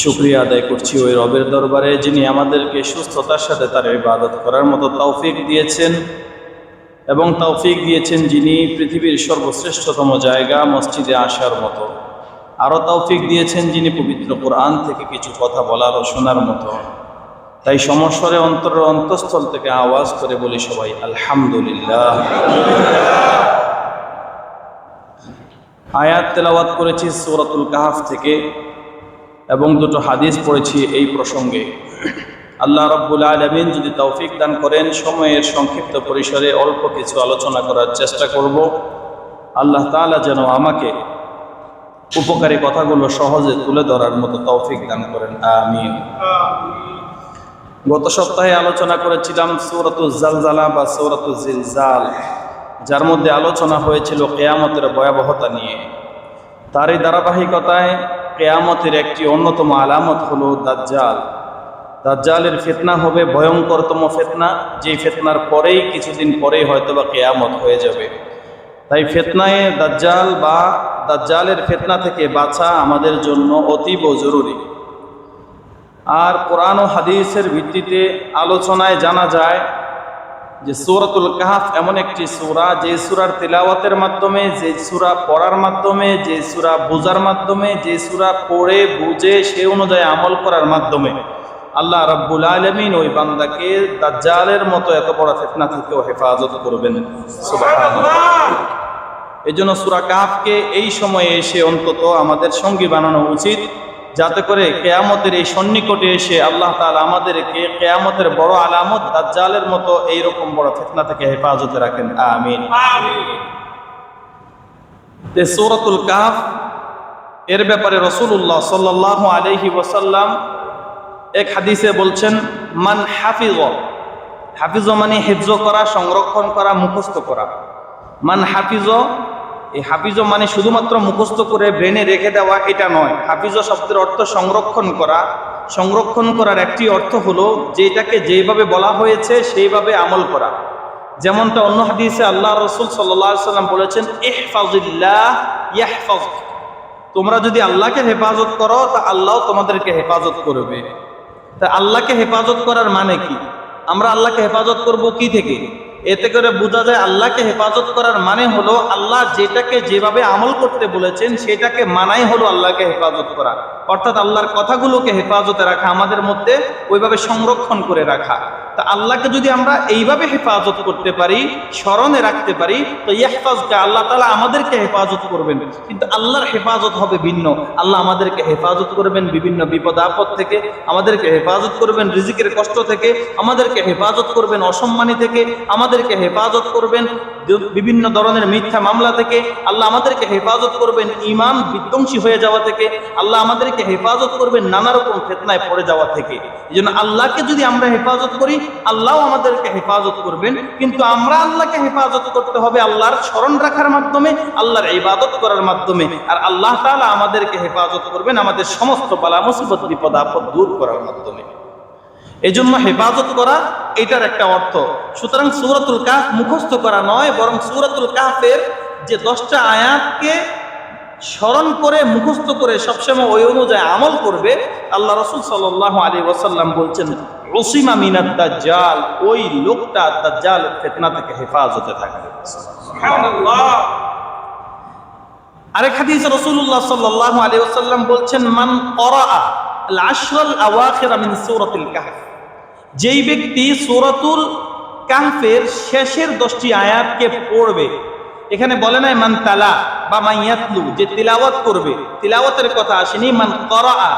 শুকরিয়া আদায় করছি ওই রবের দরবারে যিনি আমাদেরকে সুস্থতার সাথে তার ইবাদত করার মতো তৌফিক দিয়েছেন এবং তৌফিক দিয়েছেন যিনি পৃথিবীর সর্বশ্রেষ্ঠতম জায়গা মসজিদে আসার মতো। আরও তৌফিক দিয়েছেন যিনি পবিত্র কোরআন থেকে কিছু কথা বলার ও শোনার মতো। তাই সমস্বরে অন্তরের অন্তঃস্থল থেকে আওয়াজ করে বলি সবাই আলহামদুলিল্লাহ। আয়াত তেলাওয়াত করেছি সূরাতুল কাহফ থেকে এবং দুটো হাদিস পড়েছি এই প্রসঙ্গে। আল্লাহ রাব্বুল আলামিন যদি তৌফিক দান করেন সময়ের সংক্ষিপ্ত পরিসরে অল্প কিছু আলোচনা করার চেষ্টা করব। আল্লাহ তাআলা যেন আমাকে উপকারী কথাগুলো সহজে তুলে ধরার মতো তৌফিক দান করেন, আমিন। গত সপ্তাহে আলোচনা করেছিলাম সূরাতুজ জালজালা বা সূরাতুজ জিলজাল, যার মধ্যে আলোচনা হয়েছিল কিয়ামতের ভয়াবহতা নিয়ে। তারই ধারাবাহিকতায় কিয়ামতের একটি অন্যতম আলামত হলো দাজ্জাল। দাজ্জালের ফিতনা হবে ভয়ঙ্করতম ফিতনা, যেই ফিতনার পরেই কিছুদিন পরেই হয়তোবা কিয়ামত হয়ে যাবে। তাই ফিতনায়ে দাজ্জাল বা দাজ্জালের ফিতনা থেকে বাঁচা আমাদের জন্য অতীব জরুরি। আর কোরআন ও হাদিসের ভিত্তিতে আলোচনায় জানা যায় যে সূরাতুল কাহফ এমন একটি সূরা, যে সূরার তিলাওয়াতের মাধ্যমে, যে সূরা পড়ার মাধ্যমে, যে সূরা বোঝার মাধ্যমে, যে সূরা পড়ে বুঝে সে অনুযায়ী আমল করার মাধ্যমে আল্লাহ রাব্বুল আলামিন ওই বান্দাকে দাজ্জালের মতো এত বড় ফিতনা থেকেও হেফাজত করবেন, সুবহানাল্লাহ। এজন্য সূরা কাহফকে এই সময়ে এসে অন্তত আমাদের সঙ্গী বানানো উচিত, যাতে করে কিয়ামতের এই সন্নিকটে এসে আল্লাহ তাআলা আমাদেরকে কিয়ামতের বড় আলামত দাজ্জালের মতো এইরকম বড় ফিতনা থেকে হেফাজতে রাখেন, আমিন। সূরাতুল কাহফ এর ব্যাপারে রাসূলুল্লাহ সাল্লাল্লাহু আলাইহি ওয়াসাল্লাম এক হাদিসে বলছেন, মান হাফিজ, হাফিজ মানে হিফজ করা, সংরক্ষণ করা, মুখস্থ করা। মান হাফিজ, এই হাফিজ মানে শুধুমাত্র মুখস্থ করে ব্রেনে রেখে দেওয়া এটা নয়। হাফিজ শব্দের অর্থ সংরক্ষণ করা। সংরক্ষণ করার একটি অর্থ হলো যেটাকে যেভাবে বলা হয়েছে সেইভাবে আমল করা। যেমনটা অন্য হাদিসে আল্লাহ রাসূল সাল্লাল্লাহু আলাইহি ওয়াসাল্লাম বলেছেন, ইহফাজিল্লাহ ইয়াহফাজুক, তোমরা যদি আল্লাহকে হেফাজত করো তা আল্লাহ তোমাদেরকে হেফাজত করবে। তা আল্লাহকে হেফাজত করার মানে কি? আমরা আল্লাহকে হেফাজত করব কি থেকে? এতে করে বোঝা যায় আল্লাহকে হেফাজত করার মানে হলো আল্লাহ যেটাকে যেভাবে আমল করতে বলেছেন সেটাকে মানাই হলো আল্লাহকে হেফাজত করা। অর্থাৎ আল্লাহর কথাগুলোকে হেফাজতে রাখা, আমাদের মধ্যে ওইভাবে সংরক্ষণ করে রাখা। তা আল্লাহকে যদি আমরা এইভাবে হেফাজত করতে পারি, স্মরণে রাখতে পারি, তো ইয়াহফাজকা, আল্লাহ তাআলা আমাদেরকে হেফাজত করবেন। কিন্তু আল্লাহর হেফাজত হবে ভিন্ন। আল্লাহ আমাদেরকে হেফাজত করবেন বিভিন্ন বিপদ আপদ থেকে, আমাদেরকে হেফাজত করবেন রিজিকের কষ্ট থেকে, আমাদেরকে হেফাজত করবেন অসম্মানী থেকে, আমাদেরকে হেফাজত করবেন বিভিন্ন ধরনের মিথ্যা মামলা থেকে, আল্লাহ আমাদেরকে হেফাজত করবেন ঈমান বিধ্বংসী হয়ে যাওয়া থেকে, আল্লাহ আমাদেরকে হেফাজত করবেন নানা রকম ফিতনায় পড়ে যাওয়া থেকে। এজন্য আল্লাহকে যদি আমরা হেফাজত করি, আল্লাহও আমাদেরকে হেফাজত করবেন। কিন্তু আমরা আল্লাহকে হেফাজত করতে হবে আল্লাহর স্মরণ রাখার মাধ্যমে, আল্লাহর ইবাদত করার মাধ্যমে। আর আল্লাহ তাআলা আমাদেরকে হেফাজত করবেন আমাদের সমস্ত বালা মুসিবত বিপদ আপদ দূর করার মাধ্যমে। এজন্য হেফাজত করা এটার একটা অর্থ। সুতরাং সূরাতুল কাহফ মুখস্থ করা নয়, বরং সূরাতুল কাহফের যে 10টা আয়াতকে স্মরণ করে মুখস্থ করে সবসময় ওই অনুযায়ী আমল করবে। আল্লাহ রাসূল সাল্লাল্লাহু আলাইহি ওয়াসাল্লাম বলছেন, উসিমা মিনাদ দাজ্জাল, ওই লোকটা দাজ্জালের ফিতনা থেকে হেফাজতে থাকবে, সুবহানাল্লাহ। আরেক হাদিসে রাসূলুল্লাহ সাল্লাল্লাহু আলাইহি ওয়াসাল্লাম বলছেন, মান ক্বারাআ আল আশরাল আওয়াখির মিন সূরাতিল কাহফ, যেই ব্যক্তি সূরাতুল কাহফের শেষের 10টি আয়াতকে পড়বে। এখানে বলে নাই মান তালা বা মান ইয়াতলু, যে তিলাওয়াত করবে, তিলাওয়াতের কথা আসেনি, মান ক্বারাআ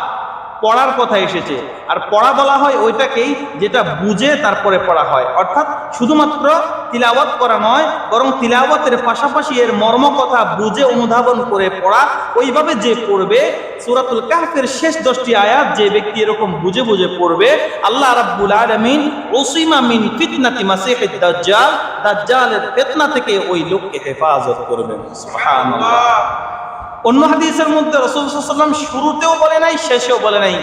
পড়ার কথা এসেছে। আর পড়া বলা হয় ওইটাকেই যেটা বুঝে তারপরে পড়া হয়, অর্থাৎ শুধুমাত্র তিলাওয়াত করা নয়, বরং তিলাওয়াতের পাশাপাশি এর মর্ম কথা বুঝে অনুধাবন করে পড়া। ওইভাবে যে পড়বে সূরাতুল কাহফের শেষ 10টি আয়াত, যে ব্যক্তি এরকম বুঝে বুঝে পড়বে, আল্লাহ রাব্বুল আলামিন উসিমা মিন ফিতনাতি মাসিহিদ দাজ্জাল, দাজ্জালের ফিতনা থেকে ওই লোককে হেফাজত করবেন, সুবহানাল্লাহ। অন্য হাদিসের মধ্যে রাসূল সাল্লাল্লাহু আলাইহি ওয়াসাল্লাম শুরুতেও বলে নাই, শেষেও বলে নাই,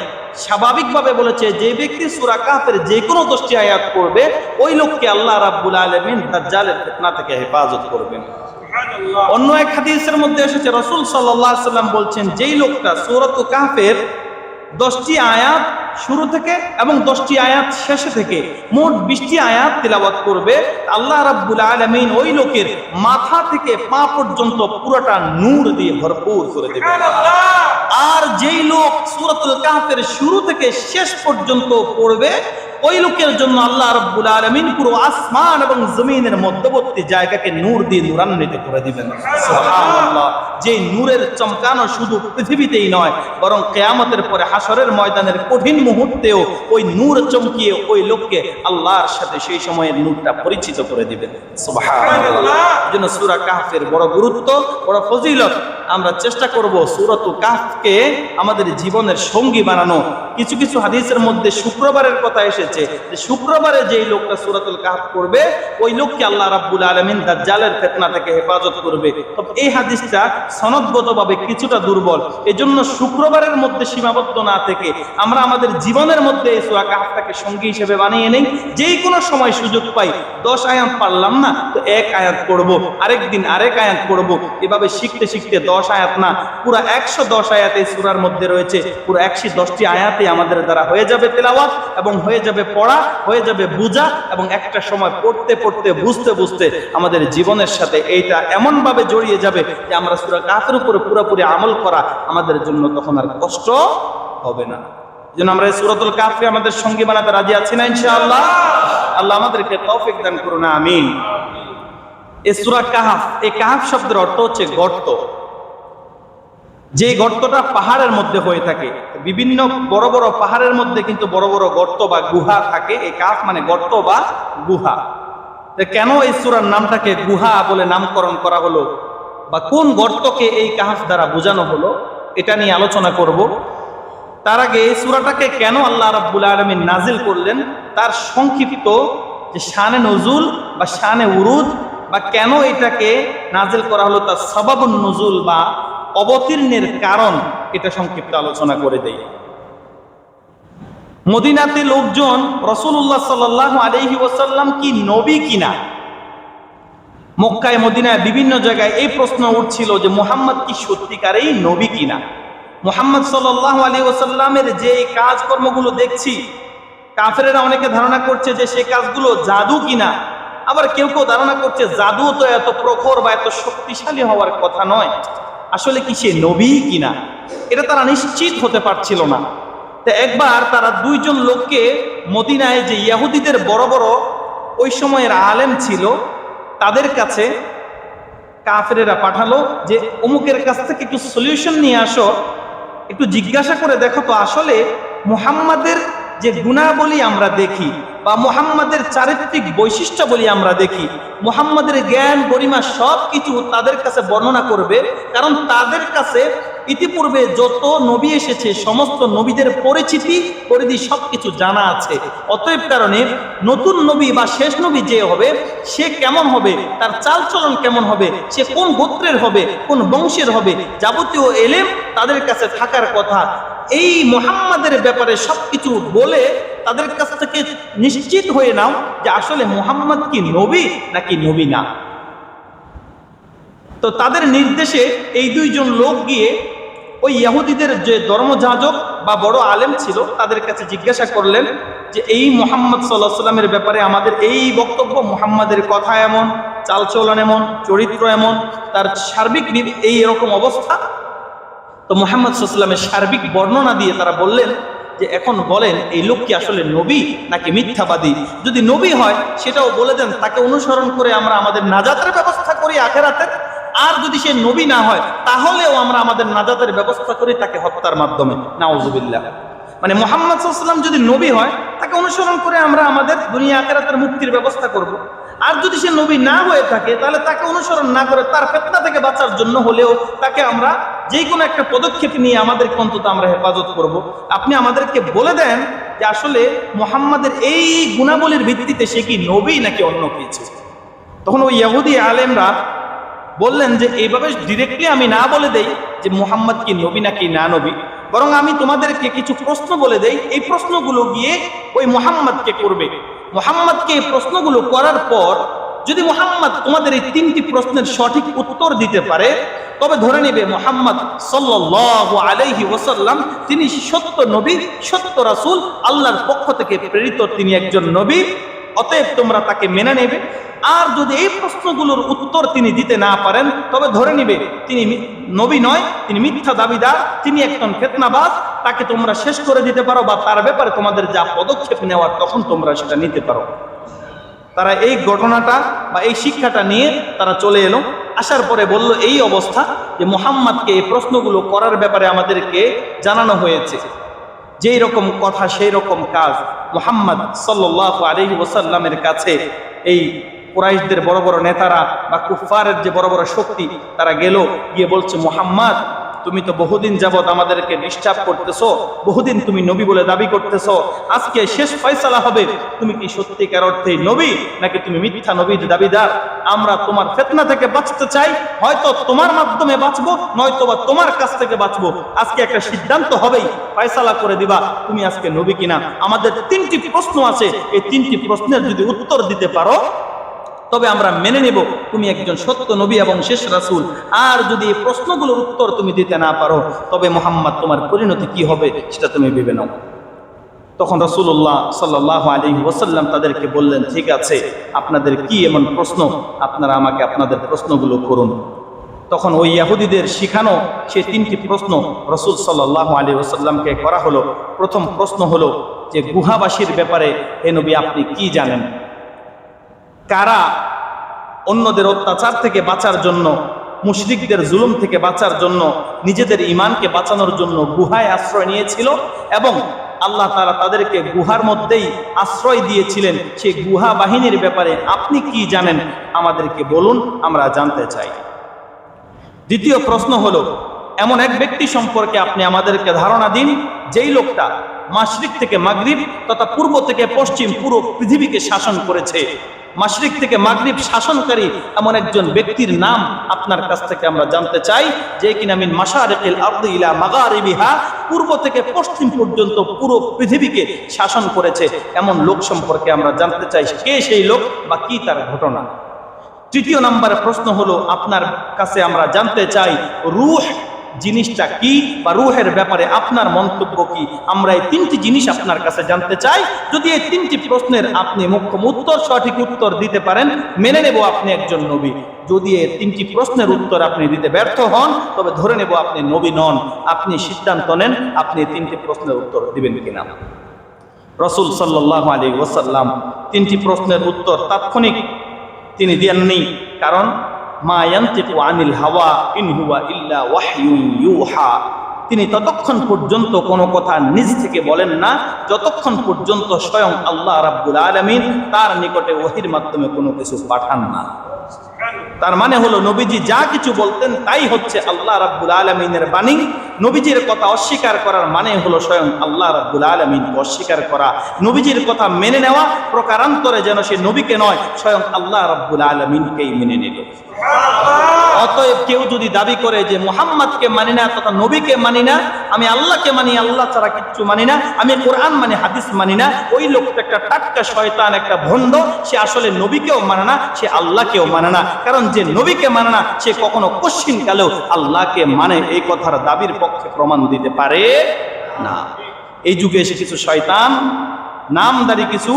স্বাভাবিকভাবে বলেছে যে ব্যক্তি সূরা কাহফের যে কোনো 10টি আয়াত পড়বে ওই লোককে আল্লাহ রাব্বুল আলামিন দাজ্জালের ফিতনা থেকে হেফাজত করবেন, সুবহানাল্লাহ। অন্য এক হাদিসের মধ্যে এসেছে রাসূল সাল্লাল্লাহু আলাইহি ওয়াসাল্লাম বলছেন, যেই লোকটা সূরাতুল কাহফের 10টি আয়াত শুরু থেকে এবং 10টি আয়াত শেষে থেকে মোট 20টি আয়াত তিলাওয়াত করবে। আল্লাহ রাব্বুল আলামিন ওই লোকের মাথা থেকে পা পর্যন্ত পুরোটা নূর দিয়ে ভরপুর করে দেবে। আর যেই লোক সূরাতুল কাহফের শুরু থেকে শেষ পর্যন্ত পড়বে, ওই লোকের জন্য আল্লাহ রাব্বুল আলামিন পুরো আসমান এবং জমিনের মধ্যবর্তী জায়গাকে নূর দিয়ে নূরান্বিত করে দিবেন। সুবহানাল্লাহ। যে নূরের চমকানো শুধু পৃথিবীতেই নয়, বরং কিয়ামতের পরে হাসরের ময়দানের কঠিন মুহূর্তেও ওই নূর চমকিয়ে ওই লোককে আল্লাহর সাথে সেই সময়ের নূরটা পরিচিত করে দিবেন। সুবহানাল্লাহ। এজন্য সূরা কাহফের বড় গুরুত্ব, বড় ফজিলত। আমরা চেষ্টা করব সূরাতুল কাহফকে আমাদের জীবনের সঙ্গী বানানো। কিছু কিছু হাদিসের মধ্যে শুক্রবারের কথা এসেছে যে শুক্রবারে যেই লোকটা সূরাতুল কাহফ করবে ওই লোককে আল্লাহ রাব্বুল আলামিন দাজ্জালের ফিতনা থেকে হেফাজত করবে। তবে এই হাদিসটা সনদগতভাবে কিছুটা দুর্বল। এজন্য শুক্রবারের মধ্যে সীমাবদ্ধ না থেকে আমরা আমাদের জীবনের মধ্যে এই সূরা কাহফটাকে সঙ্গী হিসেবে বানিয়ে নেই। যেই কোনো সময় সুযোগ পাই, 10 আয়াত পারলাম না তো 1 আয়াত পড়ব, আরেক দিন আরেক আয়াত পড়ব। এভাবে শিখতে শিখতে 10 আয়াত না পুরো 110 আয়াত এই সূরার মধ্যে রয়েছে। পুরো 110টি আয়াতে আমাদের দ্বারা হয়ে যাবে তেলাওয়াত এবং হয়ে যাবে পড়া, হয়ে যাবে বোঝা, এবং একটা সময় পড়তে পড়তে বুঝতে বুঝতে আমাদের জীবনের সাথে এইটা এমন ভাবে জড়িয়ে যাবে যে আমরা সূরা কাহফের উপরে পুরোপুরি আমল করা আমাদের জন্য তখন আর কষ্ট হবে না। যেন আমরা এই সূরাতুল কাহফে আমাদের সঙ্গী বানাতে রাজি আছি না ইনশাআল্লাহ? আল্লাহ আমাদেরকে তৌফিক দান করুন, আমিন। এই সূরা কাহফ, এই কাহফ শব্দের অর্থ হচ্ছে গর্ত। যে গর্তটা পাহাড়ের মধ্যে হয়ে থাকে, বিভিন্ন বড় বড় পাহাড়ের মধ্যে কিন্তু বড় বড় গর্ত বা গুহা থাকে। এই কাহফ মানে গর্ত বা গুহা। কেন এই সূরার নামটাকে গুহা বলে নামকরণ করা হলো বা কোন গর্তকে এই কাহফ দ্বারা বোঝানো হলো, এটা নিয়ে আলোচনা করব। তার আগে এই সূরাটাকে কেন আল্লাহ রাব্বুল আলামিন নাজিল করলেন তার সংক্ষিপ্ত যে শানে নজুল বা শানে উরুদ বা কেন এটাকে নাজিল করা হলো তার সাবাবুন নুজুল বা অবতীর্ণের কারণ, এটা সংক্ষিপ্ত আলোচনা করে দেই। মদিনাতে লোকজন রাসূলুল্লাহ সাল্লাল্লাহু আলাইহি ওয়াসাল্লাম কি নবী কিনা, মক্কায় মদিনায় বিভিন্ন জায়গায় এই প্রশ্ন উঠছিল যে মুহাম্মদ কি সত্যিকারেই নবী কিনা। মুহাম্মদ সাল্লাল্লাহু আলাইহি ওয়াসাল্লামের যে কাজকর্মগুলো দেখছি, কাফেরেরা অনেকে ধারণা করছে যে সেই কাজগুলো জাদু কিনা। আবার কেউ কেউ ধারণা করছে জাদু তো এত প্রখর বা এত শক্তিশালী হওয়ার কথা নয়, আসলে কি সে নবী কিনা এটা তারা নিশ্চিত হতে পারছিল না। তো একবার তারা দুইজন লোককে মদিনায় যে ইহুদিদের বড় বড় ওই সময়ের আলেম ছিল তাদের কাছে কাফেরেরা পাঠালো যে অমুকের কাছ থেকে একটু সলিউশন নিয়ে আসো, একটু জিজ্ঞাসা করে দেখো তো আসলে মুহাম্মাদের যে গুণাবলী আমরা দেখি বা মুহাম্মাদের চারিত্রিক বৈশিষ্ট্যাবলী আমরা দেখি, মুহাম্মাদের জ্ঞান গরিমা সব কিছু তাদের কাছে বর্ণনা করবে। কারণ তাদের কাছে ইতিপূর্বে যত নবী এসেছে সমস্ত নবীদের পরিধি সবকিছু জানা আছে। অতএব কারণে নতুন নবী বা শেষ নবী যে হবে সে কেমন হবে, তার চালচলন কেমন হবে, সে কোন গোত্রের হবে, কোন বংশের হবে, যাবতীয় এলেম তাদের কাছে থাকার কথা। এই মুহাম্মাদের ব্যাপারে সবকিছু বলে তাদের কাছ থেকে নিশ্চিত হয়ে নাও যে আসলে মুহাম্মদ কি নবী নাকি নবী না। তো তাদের নির্দেশে এই দুইজন লোক গিয়ে ওই ইহুদিদের যে ধর্মযাজক বা বড় আলেম ছিল তাদের কাছে জিজ্ঞাসা করলেন যে এই মুহাম্মদ সাল্লাল্লাহু আলাইহি ওয়াসাল্লামের ব্যাপারে আমাদের এই বক্তব্য, মুহাম্মাদের কথা এমন, চালচলন এমন, চরিত্র এমন, তার সার্বিক এই এরকম অবস্থা। তো মুহাম্মদ সাল্লাল্লাহু আলাইহি ওয়াসাল্লামের সার্বিক বর্ণনা দিয়ে তারা বললেন যে এখন বলেন এই লোক কি আসলে নবী নাকি মিথ্যাবাদী। যদি নবী হয় সেটাও বলে দেন, তাকে অনুসরণ করে আমরা আমাদের নাজাতের ব্যবস্থা করি আখিরাতের। আর যদি সে নবী না হয় তাহলেও আমরা আমাদের নাজাতের ব্যবস্থা করি তাকে হত্যার মাধ্যমে। নাউজুবিল্লাহ। মানে মুহাম্মদ সাল্লাল্লাহু আলাইহি ওয়াসাল্লাম যদি নবী হয় তাকে অনুসরণ করে আমরা আমাদের দুনিয়া আখিরাতের মুক্তির ব্যবস্থা করব। আর যদি সে নবী না হয়ে থাকে তাহলে তাকে অনুসরণ না করে তার ফিতনা থেকে বাঁচার জন্য হলেও তাকে আমরা যে কোনো একটা পদক্ষেপ নিয়ে আমাদেরকে অন্তত আমরা হেফাজত করব। আপনি আমাদেরকে বলে দেন যে আসলে মুহাম্মাদের এই গুণাবলীর ভিত্তিতে সে কি নবী নাকি অন্য কিছু। তখন ওই ইহুদি আলেমরা বললেন যে এইভাবে ডিরেক্টলি আমি না বলে দেই যে মুহাম্মদ কি নবী নাকি না নবী, বরং আমি তোমাদেরকে কিছু প্রশ্ন বলে দেই, এই প্রশ্নগুলো গিয়ে ওই মুহাম্মদকে করবে। মুহাম্মদকে এই প্রশ্নগুলো করার পর যদি মুহাম্মদ তোমাদের এই তিনটি প্রশ্নের সঠিক উত্তর দিতে পারে তবে ধরে নেবে মুহাম্মদ সাল্লাল্লাহু আলাইহি ওয়াসাল্লাম তিনি সত্য নবী, সত্য রাসূল, আল্লাহর পক্ষ থেকে প্রেরিত তিনি একজন নবী, অতএব তোমরা তাকে মেনে নেবে। আর যদি এই প্রশ্নগুলোর উত্তর তিনি দিতে না পারেন তবে ধরে নিবে তিনি নবী নয়, তিনি মিথ্যা দাবিদার, তিনি একজন ফিতনাবাজ, তাকে তোমরা শেষ করে দিতে পারো বা তার ব্যাপারে তোমাদের যা পদক্ষেপ নেওয়ার তখন তোমরা সেটা নিতে পারো। তারা এই ঘটনাটা বা এই শিক্ষাটা নিয়ে তারা চলে এলো। আসার পরে বলল এই অবস্থা যে মুহাম্মদকে এই প্রশ্নগুলো করার ব্যাপারে আমাদেরকে জানানো হয়েছে, যেই রকম কথা সেই রকম কাজ। মুহাম্মদ সাল্লাল্লাহু আলাইহি ওয়াসাল্লামের কাছে এই কুরাইশদের বড় বড় নেতারা বা কুফফারের যে বড় বড় শক্তি তারা গেল, গিয়ে বলছে মুহাম্মদ তুমি তো বহুদিন যাবত আমাদেরকে ডিস্টার্ব করতেছো, বহুদিন তুমি নবী বলে দাবি করতেছো, আজকে শেষ ফয়সালা হবে তুমি কি সত্যিকার অর্থে নবী নাকি তুমি মিথ্যা নবীর দাবিদার। আমরা তোমার ফিতনা থেকে বাঁচতে চাই, হয়তো তোমার মাধ্যমে বাঁচবো নয়তো বা তোমার কাছ থেকে বাঁচবো, আজকে একটা সিদ্ধান্ত হবেই, ফয়সালা করে দিবা তুমি আজকে নবী কিনা। আমাদের তিনটি প্রশ্ন আছে, এই তিনটি প্রশ্নের যদি উত্তর দিতে পারো তবে আমরা মেনে নেব তুমি একজন সত্য নবী এবং শেষ রাসূল। আর যদি এই প্রশ্নগুলোর উত্তর তুমি দিতে না পারো তবে মুহাম্মদ তোমার পরিণতি কি হবে সেটা তুমি ভেবে নাও। তখন রাসূলুল্লাহ সাল্লাল্লাহু আলাইহি ওয়াসাল্লাম তাদেরকে বললেন, ঠিক আছে, আপনাদের কি এমন প্রশ্ন, আপনারা আমাকে আপনাদের প্রশ্নগুলো করুন। তখন ওই ইহুদিদের শিখানো সেই তিনটি প্রশ্ন রাসূল সাল্লাল্লাহু আলাইহি ওয়াসাল্লামকে করা হলো। প্রথম প্রশ্ন হলো যে গুহাবাসীর ব্যাপারে হে নবী আপনি কি জানেন? কারা অন্যদের অত্যাচার থেকে বাঁচার জন্য, মুশরিকদের জুলুম থেকে বাঁচার জন্য, নিজেদের ঈমানকে বাঁচানোর জন্য গুহায় আশ্রয় নিয়েছিল এবং আল্লাহ তাআলা তাদেরকে গুহার মধ্যেই আশ্রয় দিয়েছিলেন, সেই গুহা বাহিনীর ব্যাপারে আপনি কি জানেন আমাদেরকে বলুন, আমরা জানতে চাই। দ্বিতীয় প্রশ্ন হলো এমন এক ব্যক্তি সম্পর্কে আপনি আমাদেরকে ধারণা দিন যেই লোকটা মাশরিক থেকে মাগরিব তথা পূর্ব থেকে পশ্চিম পুরো পৃথিবীকে শাসন করেছে। মাশরিক থেকে মাগরিব শাসনকারী এমন একজন ব্যক্তির নাম আপনার কাছ থেকে আমরা জানতে চাই, যে কিনা মিন মাশারিকিল আরদি ইলা মাগারিবিহা, পূর্ব থেকে পশ্চিম পর্যন্ত পুরো পৃথিবীকে শাসন করেছে এমন লোক সম্পর্কে আমরা জানতে চাই, কে সেই লোক বা কি তার ঘটনা। তৃতীয় নম্বরের প্রশ্ন হলো আপনার কাছে আমরা জানতে চাই রূহ জিনিসটা কি বা রূহের ব্যাপারে আপনার মন্তব্য কি। আমরা এই তিনটি জিনিস আপনার কাছে জানতে চাই। যদি এই তিনটি প্রশ্নের আপনি মুখ্যম উত্তর, সঠিক উত্তর দিতে পারেন মেনে নেব আপনি একজন নবী। যদি এই তিনটি প্রশ্নের উত্তর আপনি দিতে ব্যর্থ হন তবে ধরে নেব আপনি নবী নন। আপনি সিদ্ধান্ত নেন আপনি এই তিনটি প্রশ্নের উত্তর দিবেন কিনা। রাসূল সাল্লাল্লাহু আলাইহি ওয়াসাল্লাম তিনটি প্রশ্নের উত্তর তাৎক্ষণিক তিনি দেননি, কারণ মা ইয়ানতিকু আনিল হাওয়া ইন হুয়া ইল্লা ওয়াহয়ুন ইউহা, তিনি ততক্ষণ পর্যন্ত কোনো কথা নিজ থেকে বলেন না যতক্ষণ পর্যন্ত স্বয়ং আল্লাহ রাব্বুল আলামিন তার নিকটে ওহীর মাধ্যমে কোনো কিছু পাঠান না। তার মানে হলো নবীজি যা কিছু বলতেন তাই হচ্ছে আল্লাহ রাব্বুল আলামিনের বাণী। নবীজির কথা অস্বীকার করার মানে হলো স্বয়ং আল্লাহ রাব্বুল আলামিনকে অস্বীকার করা। নবীজির কথা মেনে নেওয়া প্রকারান্তরে যেন সে নবীকে নয় স্বয়ং আল্লাহ রাব্বুল আলামিনকেই মেনে নিল। অতএব কেউ যদি দাবি করে যে মুহাম্মদকে মানি না তথা নবীকে মানি না, আমি আল্লাহকে মানি, আল্লাহ ছাড়া কিচ্ছু মানি না, আমি কোরআন মানি হাদিস মানি না, ওই লোকটা একটা টাটকা শয়তান, একটা ভণ্ড। সে আসলে নবীকেও মানে না, সে আল্লাহকেও মানে না। কারণ যে নবীকে মানে না সে কখনো কশ্চিন কালেও আল্লাহকে মানে, এই কথার দাবির পক্ষে প্রমাণ দিতে পারে না। এই যুগে এসে কিছু শয়তান নামদারি কিছু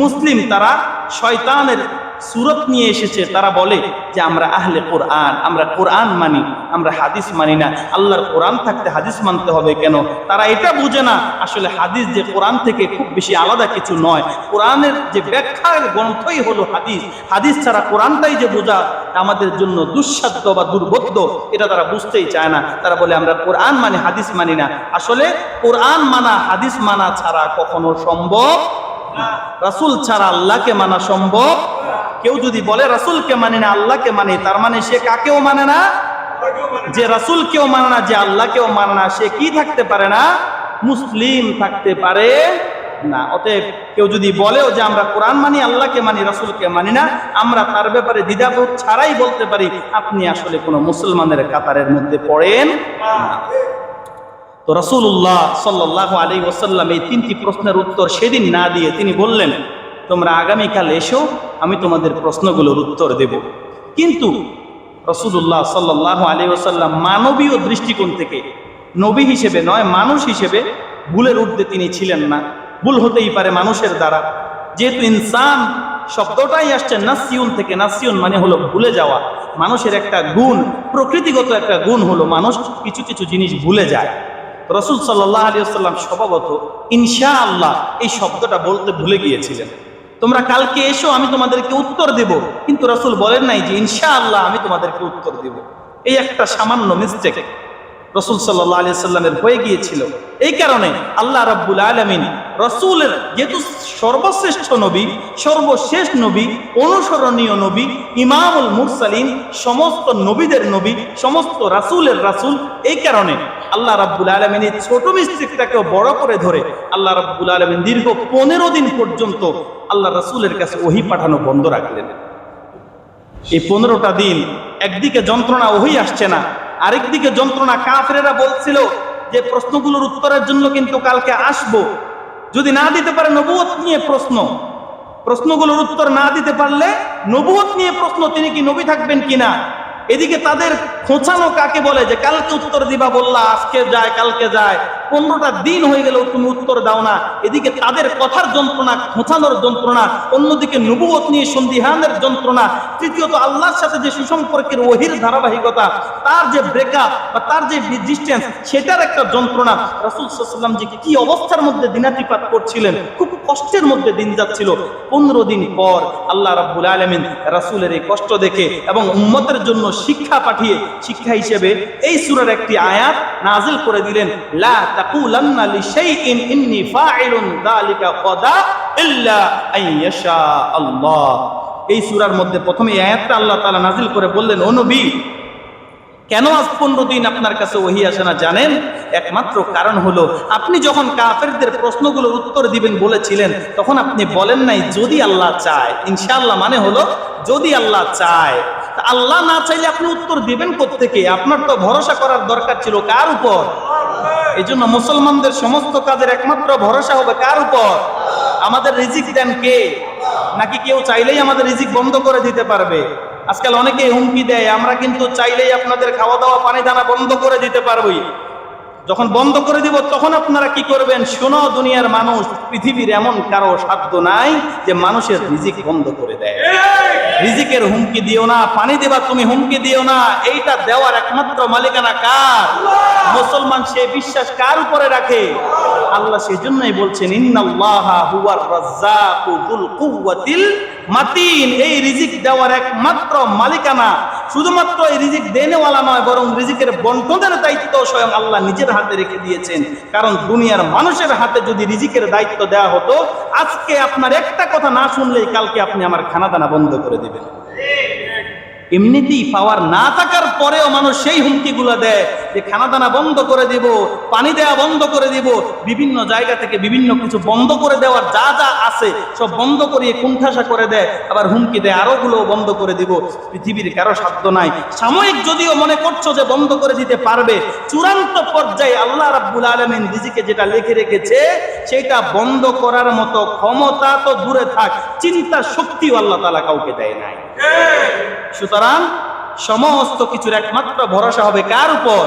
মুসলিম, তারা শয়তানের সুরত নিয়ে এসেছে। তারা বলে যে আমরা আহলে কোরআন, আমরা কোরআন মানি, আমরা হাদিস মানি না। আল্লাহর কোরআন থাকতে হাদিস মানতে হবে কেন? তারা এটা বুঝে না আসলে হাদিস যে কোরআন থেকে খুব বেশি আলাদা কিছু নয়। কোরআনের যে ব্যাখ্যার গ্রন্থই হলো হাদিস। হাদিস ছাড়া কোরআনটাই যে বোঝা আমাদের জন্য দুঃসাধ্য বা দুর্বোধ্য, এটা তারা বুঝতেই চায় না। তারা বলে আমরা কোরআন মানি, হাদিস মানি না। আসলে কোরআন মানা হাদিস মানা ছাড়া কখনো সম্ভব না। রাসূল ছাড়া আল্লাহকে মানা সম্ভব। কেউ যদি বলে রাসূলকে মানে না আল্লাহকে মানে, তার মানে সে কাকেও মানে না? যে রাসূলকেও মানে না, যে আল্লাহকেও মানে না, সে কি থাকতে পারে না? মুসলিম থাকতে পারে না। অতএব কেউ যদি বলেও যে আমরা কোরআন মানি, আল্লাহকে মানি, রাসূলকে মানি না, আমরা তার ব্যাপারে দ্বিধাবোধ ছাড়াই বলতে পারি আপনি আসলে কোনো মুসলমানের কাতারের মধ্যে পড়েন না। তো রাসূলুল্লাহ সাল্লাল্লাহু আলাইহি ওয়াসাল্লাম এই তিনটি প্রশ্নের উত্তর সেদিন না দিয়ে তিনি বললেন তোমরা আগামীকাল এসো, আমি তোমাদের প্রশ্নগুলোর উত্তর দেব। কিন্তু রাসূলুল্লাহ সাল্লাল্লাহু আলাইহি ওয়াসাল্লাম মানবীয় দৃষ্টিকোণ থেকে, নবী হিসেবে নয় মানুষ হিসেবে ভুলের ঊর্ধ্বে তিনি ছিলেন না। ভুল হতেই পারে মানুষের দ্বারা, যেহেতু ইনসান শব্দটাই আসছে নাসিউন থেকে। নাসিউন মানে হলো ভুলে যাওয়া। মানুষের একটা গুণ, প্রকৃতিগত একটা গুণ হলো মানুষ কিছু কিছু জিনিস ভুলে যায়। রাসূল সাল্লাল্লাহু আলাইহি ওয়াসাল্লাম স্বভাবত ইনশাআল্লাহ এই শব্দটা বলতে ভুলে গিয়েছিলেন। তোমরা কালকে এসো, আমি তোমাদেরকে উত্তর দেব। কিন্তু রাসূল বলেন নাই যে ইনশাআল্লাহ আমি তোমাদেরকে উত্তর দেব। এই একটা সামান্য মিস্টেক রাসূল সাল্লাল্লাহু আলাইহি ওয়াসাল্লামের হয়ে গিয়েছিল। এই কারণে আল্লাহ রাব্বুল আলামিন রাসূলের, যেহেতু সর্বশ্রেষ্ঠ নবী, সর্বশেষ নবী, অনুসরণীয় নবী, ইমামুল মুরসালিন, সমস্ত নবীদের নবী, সমস্ত রাসূলের রাসূল, এই কারণে আল্লাহ রাব্বুল আলামিন এই ছোট মিস্টেকটাকে বড় করে ধরে আল্লাহ রাব্বুল আলামিন দীর্ঘ 15 দিন পর্যন্ত আল্লাহ রাসূলের কাছে ওহী পাঠানো বন্ধ রাখলেন। এই 15টা দিন একদিকে যন্ত্রণা ওহী আসছে না, আরেকদিকে যন্ত্রণা। কাফেরেরা বলছিল যে প্রশ্নগুলোর উত্তরের জন্য কিন্তু কালকে আসবো, যদি না দিতে পারে নবুয়ত নিয়ে প্রশ্ন, প্রশ্নগুলোর উত্তর না দিতে পারলে নবুয়ত নিয়ে প্রশ্ন, তিনি কি নবী থাকবেন কিনা। এদিকে তাদের খোঁচানো কাকে বলে, যে কালকে উত্তর দিবা বললা, আজকে যায় কালকে যায়, 15টা দিন হয়ে গেল তুমি উত্তর দাও না। এদিকে তাদের কথার যন্ত্রণা, খোঁচানোর যন্ত্রণা, অন্যদিকে নবুয়ত নিয়ে সন্দিহানের যন্ত্রণা, তৃতীয়ত আল্লাহর সাথে যে সুসম্পর্কের ওহীর ধারাবাহিকতা, তার যে ব্রেকআপ বা তার যে ডিসটেন্স, সেটার একটা যন্ত্রণা। রাসূল সাল্লাল্লাহু আলাইহি ওয়াসাল্লাম যে কি অবস্থার মধ্যে দিনাতিপাত করছিলেন, খুব কষ্টের মধ্যে দিন যাচ্ছিল। 15 দিন পর আল্লাহ রাব্বুল আলামিন রাসূলের এই কষ্ট দেখে এবং উম্মতের জন্য শিক্ষা পাঠিয়ে, শিক্ষা হিসেবে এই সূরার একটি আয়াত নাযিল করে দিলেন, লা তাকুলান্না লিশাইইন ইন্নী ফাইলুন যালিকা গাদা ইল্লা আইয়াশা আল্লাহ। এই সূরার মধ্যে প্রথমে এই আয়াতটা আল্লাহ তাআলা নাযিল করে বললেন, ও নবী, কেন আজ 15 দিন আপনার কাছে ওহী আসে না জানেন? একমাত্র কারণ হলো, আপনি যখন কাফেরদের প্রশ্নগুলোর উত্তর দিবেন বলেছিলেন, তখন আপনি বলেন নাই যদি আল্লাহ চায়। ইনশাআল্লাহ মানে হলো যদি আল্লাহ চায়। আল্লাহ না চাইলে আপনি উত্তর দিবেন কোত্থেকে? আপনার তো ভরসা করার দরকার ছিল কার উপর? এই জন্য মুসলমানদের সমস্ত কাজের একমাত্র ভরসা হবে কার উপর? আমাদের রিজিক দেন কে? নাকি কেউ চাইলেই আমাদের রিজিক বন্ধ করে দিতে পারবে? আজকাল অনেকে হুমকি দেয়, আমরা কিন্তু চাইলেই আপনাদের খাওয়া দাওয়া পানি দানা বন্ধ করে দিতে পারবই। যখন বন্ধ করে দিব তখন আপনারা কি করবেন? শোনো দুনিয়ার মানুষ, পৃথিবীর এমন কারো সাধ্য নাই যে মানুষের রিজিক বন্ধ করে দেয়। রিজিকের হুমকি দিও না, পানি দেবা তুমি হুমকি দিও না, এইটা দেওয়ার একমাত্র মালিকানা কার? মুসলমান সে বিশ্বাস কার উপরে রাখে? আল্লাহ সেজন্যই বলছেন, ইন্নাল্লাহা হুয়ার রাজ্জাকু যুল কুওয়াতিল মাতিন। এই রিজিক দেওয়ার একমাত্র মালিকানা শুধুমাত্র এই রিজিক দেনেওয়ালা নয়, বরং রিজিকের বন্টনের দায়িত্ব স্বয়ং আল্লাহ নিজের হাতে রেখে দিয়েছেন। কারণ দুনিয়ার মানুষের হাতে যদি রিজিকের দায়িত্ব দেওয়া হতো, আজকে আপনার একটা কথা না শুনলেই কালকে আপনি আমার খানা দানা বন্ধ করে দিবেন। এমনিতেই পাওয়ার না থাকার পরেও মানুষ সেই হুমকিগুলো দেয় যে খানা দানা বন্ধ করে দিব, পানি দেওয়া বন্ধ করে দিব, বিভিন্ন জায়গা থেকে বিভিন্ন কিছু বন্ধ করে দেওয়ার যা যা আছে সব বন্ধ করিয়ে কুণ্ঠাসা করে দেয়, আবার হুমকি দেয় আরোগুলো বন্ধ করে দিব। পৃথিবীর কারো সাধ্য নাই। সাময়িক যদিও মনে করছো যে বন্ধ করে দিতে পারবে, চূড়ান্ত পর্যায়ে আল্লাহ রাব্বুল আলামিন রিজিকে যেটা লিখে রেখেছে সেটা বন্ধ করার মতো ক্ষমতা তো দূরে থাক, চিন্তা শক্তিও আল্লাহ তাআলা কাউকে দেয় নাই। সুতরাং সমস্ত কিছুর একমাত্র ভরসা হবে কার উপর?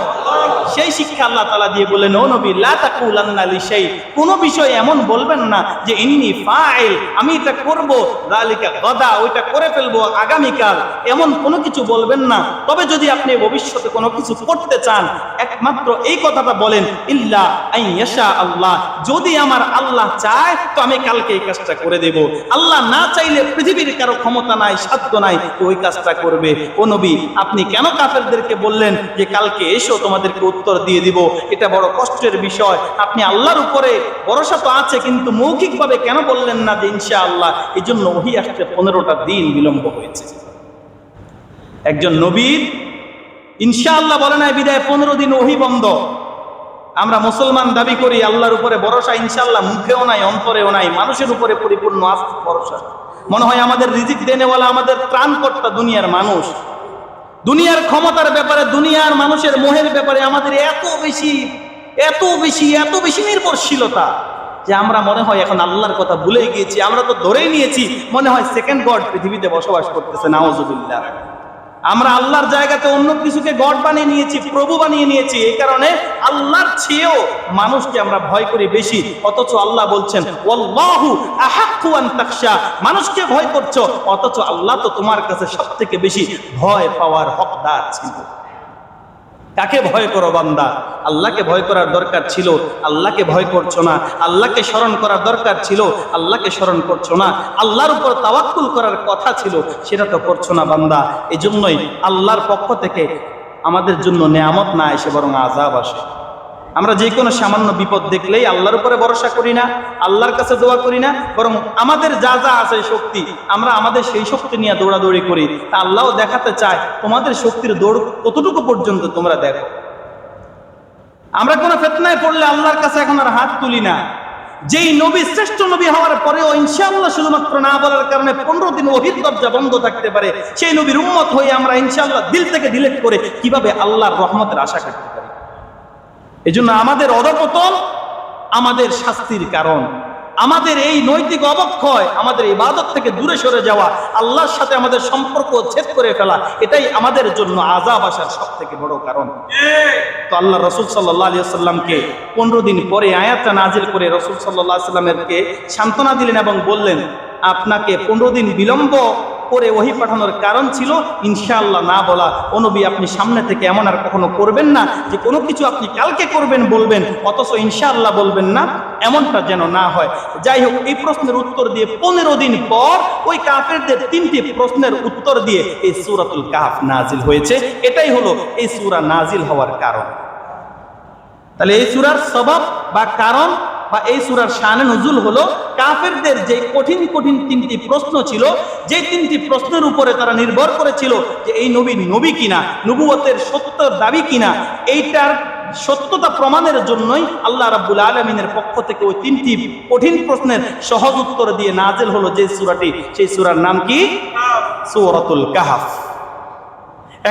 সেই শিক্ষা আল্লাহ তাআলা দিয়ে বলেন, ও নবী, লা তাকুলান্না লিশাই, কোন বিষয় এমন বলবেন না যে ইন্নী ফাইল, আমি এটা করব, যালিকা গাদা, ওইটা করে ফেলবো আগামীকাল, এমন কোনো কিছু বলবেন না। তবে যদি আপনি ভবিষ্যতে কোনো কিছু করতে চান, একমাত্র এই কথাটা বলেন, ইল্লা আইয়াশা আল্লাহ, যদি আমার আল্লাহ চায় তো আমি কালকে এই কাজটা করে দেব। আল্লাহ না চাইলে পৃথিবীর কারো ক্ষমতা নাই, সাধ্য নাই ওই কাজটা করবে। ও নবী, আপনি কেন কাফেরদেরকে বললেন যে কালকে এসো তোমাদেরকে উত্তর দিয়ে দিব? এটা বড় কষ্টের বিষয়। আপনি আল্লাহর উপরে ভরসা তো আছে, কিন্তু মৌখিকভাবে কেন বললেন না যে ইনশাআল্লাহ? এই জন্য ওহী আসতে 15টা দিন বিলম্ব হয়েছে। একজন নবীর ইনশাআল্লাহ বলে নাই বিদায় 15 দিন ওহী বন্ধ। আমরা মুসলমান দাবি করি আল্লাহর উপরে ভরসা, ইনশাআল্লাহ মুখেও নাই, অন্তরেও নাই, মানুষের উপরে পরিপূর্ণ আস্থা ভরসা। মনে হয় আমাদের রিজিক দেনেওয়ালা, আমাদের ত্রাণকর্তা দুনিয়ার মানুষ। দুনিয়ার ক্ষমতার ব্যাপারে, দুনিয়ার মানুষের মোহের ব্যাপারে আমাদের এত বেশি নির্ভরশীলতা যে আমরা মনে হয় এখন আল্লাহর কথা ভুলে গিয়েছি, আমরা তো ধরেই নিয়েছি মনে হয় সেকেন্ড গড পৃথিবীতে বসবাস করতেছে, নাউজুবিল্লাহ। আমরা আল্লাহর জায়গাতে অন্য কিছুকে গড বানিয়ে নিয়েছি, প্রভু বানিয়ে নিয়েছি। এই কারণে আল্লাহর চেয়েও মানুষকে আমরা ভয় করি বেশি, অথচ আল্লাহ বলছেন ওয়াল্লাহু আহাক্কু আন তাখশা, মানুষকে ভয় করছো অথচ আল্লাহ তো তোমার কাছে সবথেকে বেশি ভয় পাওয়ার হকদার ছিল। কাকে ভয় করো বান্দা? আল্লাহকে ভয় করার দরকার ছিল, আল্লাহকে ভয় করছো না। আল্লাহকে স্মরণ করার দরকার ছিল, আল্লাহকে স্মরণ করছো না। আল্লাহর উপর তাওয়াক্কুল করার কথা ছিল, সেটা তো করছো না বান্দা। এই জন্যই আল্লাহর পক্ষ থেকে আমাদের জন্য নেয়ামত না এসে বরং আযাব আসে। আমরা যে কোনো সামান্য বিপদ দেখলেই আল্লাহর উপরে ভরসা করি না, আল্লাহর কাছে দোয়া করি না, বরং আমাদের যা যা আছে শক্তি আমরা আমাদের সেই শক্তি নিয়ে দৌড়াদৌড়ি করি। তা আল্লাহও দেখাতে চায় তোমাদের শক্তির দৌড় কতটুকু পর্যন্ত তোমরা দেখো। আমরা কোনো ফিতনায় পড়লে আল্লাহর কাছে এখন আর হাত তুলি না। যেই নবী শ্রেষ্ঠ নবী হওয়ার পরেও ইনশাআল্লাহ শুধুমাত্র না বলার কারণে 15 দিন ওহীর দরজা বন্ধ থাকতে পারে, সেই নবীর উম্মত হয়ে আমরা ইনশাআল্লাহ দিল থেকে ডিলিট করে কিভাবে আল্লাহর রহমতের আশা করতে পারি? এজন্য আমাদের অধঃপতন আমাদের শাস্তির কারণ, আমাদের এই নৈতিক অবক্ষয়, আমাদের ইবাদত থেকে দূরে সরে যাওয়া, আল্লাহর সাথে আমাদের সম্পর্ক ছেদ করে ফেলা, এটাই আমাদের জন্য আযাব আসার সব থেকে বড় কারণ। তো আল্লাহ রাসূল সাল্লাল্লাহু আলাইহি ওয়াসাল্লামকে 15 দিন পরে আয়াতটা নাজিল করে রাসূল সাল্লাল্লাহু আলাইহি ওয়াসাল্লামকে সান্ত্বনা দিলেন এবং বললেন আপনাকে 15 দিন বিলম্ব করে ওহী পাঠানোর কারণ ছিল ইনশাআল্লাহ না বলা। ও নবী, আপনি সামনে থেকে এমন আর কখনো করবেন না যে কোনো কিছু আপনি কালকে করবেন বলবেন অথচ ইনশাআল্লাহ বলবেন না, এমনটা যেন না হয়। যাই হোক, এই প্রশ্নের উত্তর দিয়ে 15 দিন পর ওই কাফেরদের 3টি প্রশ্নের উত্তর দিয়ে এই সূরাতুল কাহফ নাজিল হয়েছে। এটাই হলো এই সূরা নাজিল হওয়ার কারণ। তাহলে এই সূরার সবাব বা কারণ বা এই সূরার শানে নুজুল হলো কাফেরদের যে কঠিন কঠিন 3টি প্রশ্ন ছিল, যে 3টি প্রশ্নের উপরে তারা নির্ভর করেছিল যে এই নবী নবী কিনা, নবুয়তের সত্য দাবি কিনা, এইটার সত্যতা প্রমাণের জন্যই আল্লাহ রাব্বুল আলামিনের পক্ষ থেকে ওই 3টি কঠিন প্রশ্নের সহজ উত্তর দিয়ে নাজিল হলো যে সূরাটি, সেই সূরার নাম কি? সূরাতুল কাহফ।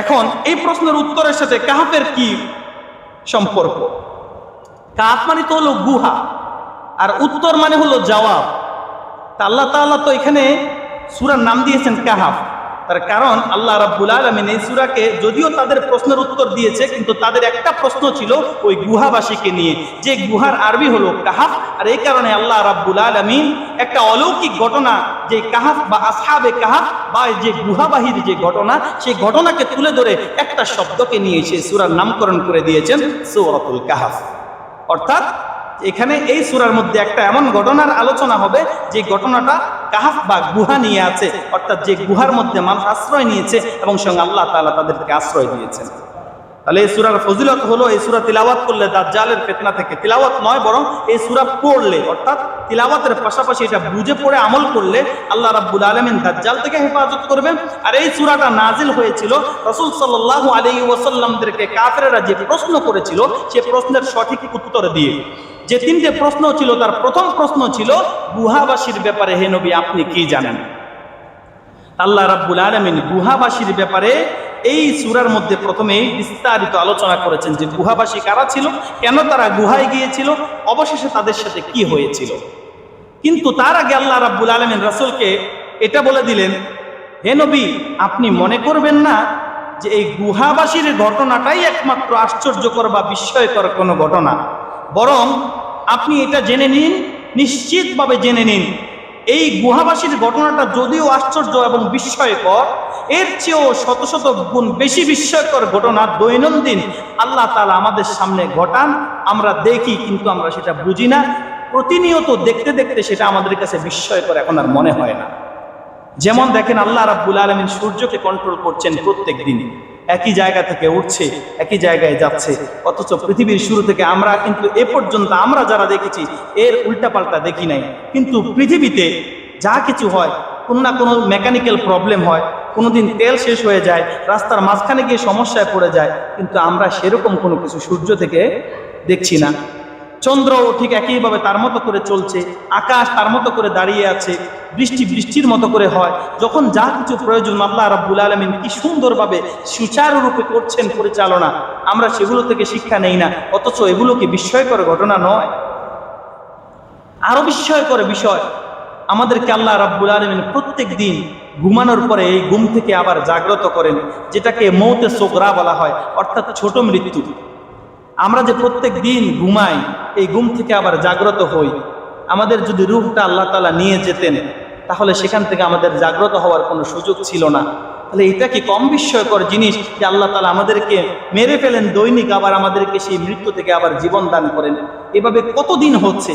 এখন এই প্রশ্নের উত্তরের সাথে কাহফের কি সম্পর্ক? কাহফ মানে তো হলো গুহা, আর উত্তর মানে হলো জবাব। তা আল্লাহ তাআলা তো এখানে সূরার নাম দিয়েছেন কাহফ, তার কারণ আল্লাহ রাব্বুল আলামিন এই সূরাকে যদিও তাদের প্রশ্নের উত্তর দিয়েছে, কিন্তু তাদের একটা প্রশ্ন ছিল ওই গুহাবাসীকে নিয়ে, যে গুহার আরবি হলো কাহফ। আর এই কারণে আল্লাহ রাব্বুল আলামিন একটা অলৌকিক ঘটনা, যে কাহফ বা আসহাবে কাহফ বা যে গুহাবাহীর যে ঘটনা, সেই ঘটনাকে তুলে ধরে একটা শব্দকে নিয়ে সেই সূরার নামকরণ করে দিয়েছেন সূরাতুল কাহফ। অর্থাৎ এখানে এই সূরার মধ্যে একটা এমন ঘটনার আলোচনা হবে যে ঘটনাটা কাহফ বা গুহা নিয়ে আছে, অর্থাৎ যে গুহার মধ্যে মানুষ আশ্রয় নিয়েছে এবং সঙ্গে আল্লাহ তাআলা তাদেরকে আশ্রয় দিয়েছেন। তাহলে এই সূরার ফজিলত হলো এই সূরা তিলাওয়াত করলে দাজ্জালের ফিতনা থেকে, তিলাওয়াত নয় বরং এই সূরা পড়লে, অর্থাৎ তিলাওয়াতের পাশাপাশি এটা বুঝে পড়ে আমল করলে আল্লাহ রাব্বুল আলামিন দাজ্জাল থেকে হেফাজত করবেন। আর এই সূরাটা নাজিল হয়েছিল রাসূল সাল্লাল্লাহু আলাইহি ওয়াসাল্লামদেরকে কাফেররা যে প্রশ্ন করেছিল সে প্রশ্নের সঠিক উত্তর দিয়ে। যে 3টে প্রশ্ন ছিল, তার প্রথম প্রশ্ন ছিল গুহাবাসীর ব্যাপারে, হে নবী আপনি কি জানেন? আল্লাহ রাব্বুল আলামিন গুহাবাসীর ব্যাপারে এই সূরার মধ্যে প্রথমেই বিস্তারিত আলোচনা করেছেন যে গুহাবাসী কারা ছিল, কেন তারা গুহায় গিয়েছিল, অবশেষে তাদের সাথে কি হয়েছিল। কিন্তু তার আগে আল্লাহ রাব্বুল আলামিন রাসূলকে এটা বলে দিলেন, হে নবী আপনি মনে করবেন না যে এই গুহাবাসীর ঘটনাটাই একমাত্র আশ্চর্যকর বা বিস্ময়কর কোনো ঘটনা, বরং আপনি এটা জেনে নিন, নিশ্চিতভাবে জেনে নিন, এই গুহাবাসীর ঘটনাটা যদিও আশ্চর্য এবং বিস্ময়কর, এর চেয়েও শত শত গুণ বেশি বিস্ময়কর ঘটনা দৈনন্দিন আল্লাহ তাআলা আমাদের সামনে ঘটান। আমরা দেখি কিন্তু আমরা সেটা বুঝি না, প্রতিনিয়ত দেখতে দেখতে সেটা আমাদের কাছে বিস্ময়কর এখন আর মনে হয় না। যেমন দেখেন আল্লাহ রাব্বুল আলামিন সূর্যকে কন্ট্রোল করছেন প্রত্যেক দিন, একই জায়গা থেকে উঠছে একই জায়গায় যাচ্ছে, অথচ পৃথিবীর শুরু থেকে আমরা কিন্তু এ পর্যন্ত আমরা যারা দেখেছি এর উল্টাপাল্টা দেখি নাই। কিন্তু পৃথিবীতে যা কিছু হয়, কোনো না কোনো মেকানিক্যাল প্রবলেম হয়, কোনোদিন তেল শেষ হয়ে যায়, রাস্তার মাঝখানে গিয়ে সমস্যায় পড়ে যায়, কিন্তু আমরা সেরকম কোনো কিছু সূর্য থেকে দেখছি না। চন্দ্রও ঠিক একইভাবে তার মতো করে চলছে, আকাশ তার মতো করে দাঁড়িয়ে আছে, বৃষ্টি বৃষ্টির মতো করে হয়। যখন যা কিছু প্রয়োজন আল্লাহ রাব্বুল আলামিন কি সুন্দরভাবে সুচারুরূপে করছেন পরিচালনা, আমরা সেগুলো থেকে শিক্ষা নেই না, অথচ এগুলো কি বিস্ময়কর ঘটনা নয়? আরো বিস্ময়কর বিষয়, আমাদেরকে আল্লাহ রাব্বুল আলামিন প্রত্যেক দিন ঘুমানোর পরে এই ঘুম থেকে আবার জাগ্রত করেন, যেটাকে মৌতে সোগরা বলা হয়, অর্থাৎ ছোট মৃত্যু। আমরা যে প্রত্যেক দিন ঘুমাই, এই ঘুম থেকে আবার জাগ্রত হই। আমাদের যদি রূহটা আল্লাহ তাআলা নিয়ে যেতেন, তাহলে সেখান থেকে আমাদের জাগ্রত হওয়ার কোনো সুযোগ ছিল না। তাহলে এটা কি কম বিস্ময়কর জিনিস যে আল্লাহ তাআলা আমাদেরকে মেরে ফেলেন দৈনিক, আবার আমাদেরকে সেই মৃত্যু থেকে আবার জীবন দান করেন। এভাবে কতদিন হচ্ছে?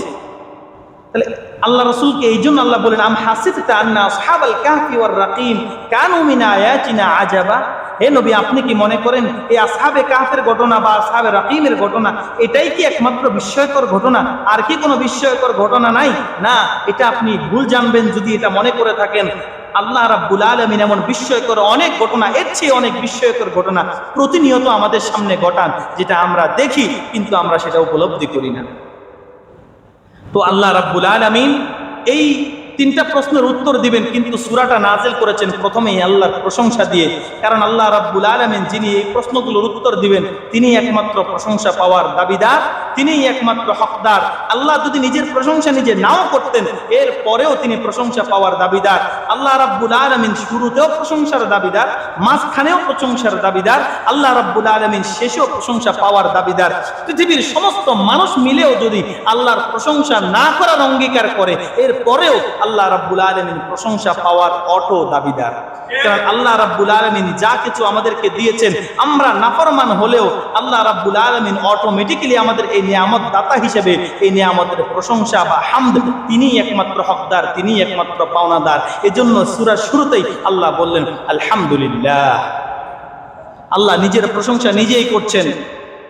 তাহলে আল্লাহ রাসূলকে এই জন্য আল্লাহ বলেন, আম হাসিবতা আন্না আসহাবাল কাহফি ওয়ার রাকিম কানু মিন আয়াতিনা আজাবা। হে নবী, আপনি কি মনে করেন এই আসহাবে কাহফের ঘটনা বা আসহাবে রাকিমের ঘটনা এটাই কি একমাত্র বিস্ময়কর ঘটনা? আর কি কোনো বিস্ময়কর ঘটনা নাই? না, এটা আপনি ভুল জানবেন যদি এটা মনে করে থাকেন। আল্লাহ রাব্বুল আলামিন এমন বিস্ময়কর অনেক ঘটনা, এর চেয়ে অনেক বিস্ময়কর ঘটনা প্রতিনিয়ত আমাদের সামনে ঘটান, যেটা আমরা দেখি কিন্তু আমরা সেটা উপলব্ধি করি না। তো আল্লাহ রাব্বুল আলামিন এই তিনটা প্রশ্নের উত্তর দিবেন, কিন্তু সূরাটা নাজিল করেছেন প্রথমেই আল্লাহর প্রশংসা দিয়ে। কারণ আল্লাহ রাব্বুল আলামিন যিনি এই প্রশ্নগুলোর উত্তর দিবেন, তিনি একমাত্র প্রশংসা পাওয়ার দাবিদার, তিনিই একমাত্র হকদার। আল্লাহ যদি নিজের প্রশংসা নিজে নাও করতেন, এর পরেও তিনি প্রশংসা পাওয়ার দাবিদার। আল্লাহ রাব্বুল আলামিন শুরুতেও প্রশংসার দাবিদার, মাঝখানেও প্রশংসার দাবিদার, আল্লাহ রাব্বুল আলামিন শেষেও প্রশংসা পাওয়ার দাবিদার। পৃথিবীর সমস্ত মানুষ মিলেও যদি আল্লাহর প্রশংসা না করার অঙ্গীকার করে, এর পরেও আল্লাহ রাব্বুল আলামিন প্রশংসা পাওয়ার অটো দাবিদার। কারণ আল্লাহ রাব্বুল আলামিন যা কিছু আমাদেরকে দিয়েছেন, আমরা নাফরমান হলেও আল্লাহ রাব্বুল আলামিন অটোমেটিক্যালি আমাদের এই নিয়ামত দাতা হিসেবে এই নিয়ামতের প্রশংসা বা হামদ তিনিই একমাত্র হকদার, তিনিই একমাত্র পাওনাদার। এজন্য সূরার শুরুতেই আল্লাহ বললেন আলহামদুলিল্লাহ। আল্লাহ নিজের প্রশংসা নিজেই করছেন,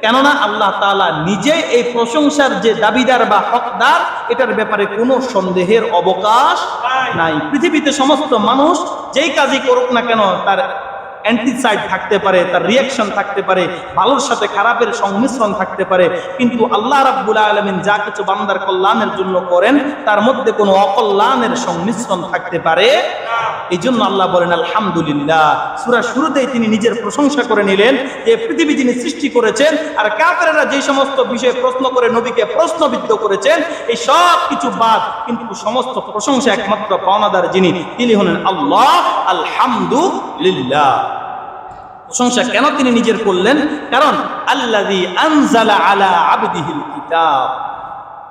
কেননা আল্লাহ তাআলা নিজে এই প্রশংসার যে দাবিদার বা হকদার, এটার ব্যাপারে কোনো সন্দেহের অবকাশ নাই। পৃথিবীতে সমস্ত মানুষ যেই কাজই করুক না কেন, তার অ্যান্টিসাইড থাকতে পারে, তার রিয়াকশন থাকতে পারে, ভালোর সাথে খারাপের সংমিশ্রণ থাকতে পারে, কিন্তু আল্লাহ রাব্বুল আলামিন যা কিছু বান্দার কল্যাণের জন্য করেন, তার মধ্যে কোনো অকল্যাণের সংমিশ্রণ থাকতে পারে। এই জন্য আল্লাহ বলেন আলহামদুলিল্লাহ। সূরার শুরুতেই তিনি নিজের প্রশংসা করে নিলেন যে পৃথিবী যিনি সৃষ্টি করেছেন, আর কাফেররা যে সমস্ত বিষয়ে প্রশ্ন করে নবীকে প্রশ্নবিদ্ধ করেছেন, এই সব কিছু বাদ, কিন্তু সমস্ত প্রশংসা একমাত্র পাওনাদার যিনি, তিনি হলেন আল্লাহ। আলহামদুলিল্লাহ। প্রশংসা কেন তিনি নিজের করলেন? কারণ আল্লাযী আনজালা আলা আবদিহিল কিতাব,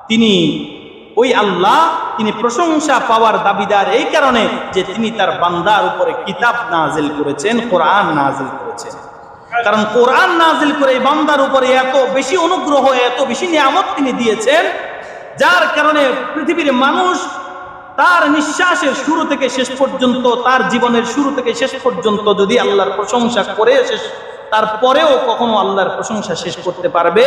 তিনি ওই আল্লাহ, তিনি প্রশংসা পাওয়ার দাবিদার এই কারণে যে তিনি তার বান্দার উপরে কিতাব নাজিল করেছেন, কোরআন নাজিল করেছেন। কারণ কোরআন নাজিল করে এই বান্দার উপরে এত বেশি অনুগ্রহ, এত বেশি নিয়ামত তিনি দিয়েছেন, যার কারণে পৃথিবীর মানুষ তার নিঃশ্বাসের শুরু থেকে শেষ পর্যন্ত, তার জীবনের শুরু থেকে শেষ পর্যন্ত যদি আল্লাহর প্রশংসা করে শেষ, তারপরেও কখনো আল্লাহর প্রশংসা শেষ করতে পারবে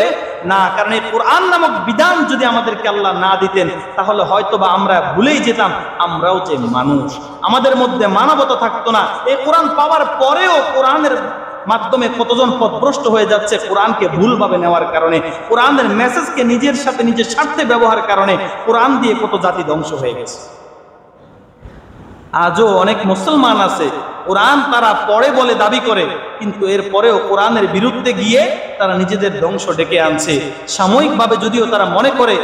না। কারণ এই কোরআন নামক বিধান যদি আমাদেরকে আল্লাহ না দিতেন, তাহলে হয়তোবা আমরা ভুলেই যেতাম আমরাও যে মানুষ, আমাদের মধ্যে মানবতা থাকতো না। এই কোরআন পাওয়ার পরেও কোরআনের মাধ্যমে কতজন পথভ্রষ্ট হয়ে যাচ্ছে কোরআনকে ভুলভাবে নেওয়ার কারণে, কোরআনের মেসেজকে নিজের সাথে নিজের স্বার্থে ব্যবহারের কারণে কোরআন দিয়ে কত জাতি ধ্বংস হয়ে গেছে। আজও অনেক মুসলমান আছে, কোরআন তারা পড়ে বলে দাবি করে, কিন্তু এর পরেও কোরআনের বিরুদ্ধে গিয়ে তারা নিজেদের ধ্বংস ডেকে আনছে। সাময়িকভাবে যদিও তারা মনে করে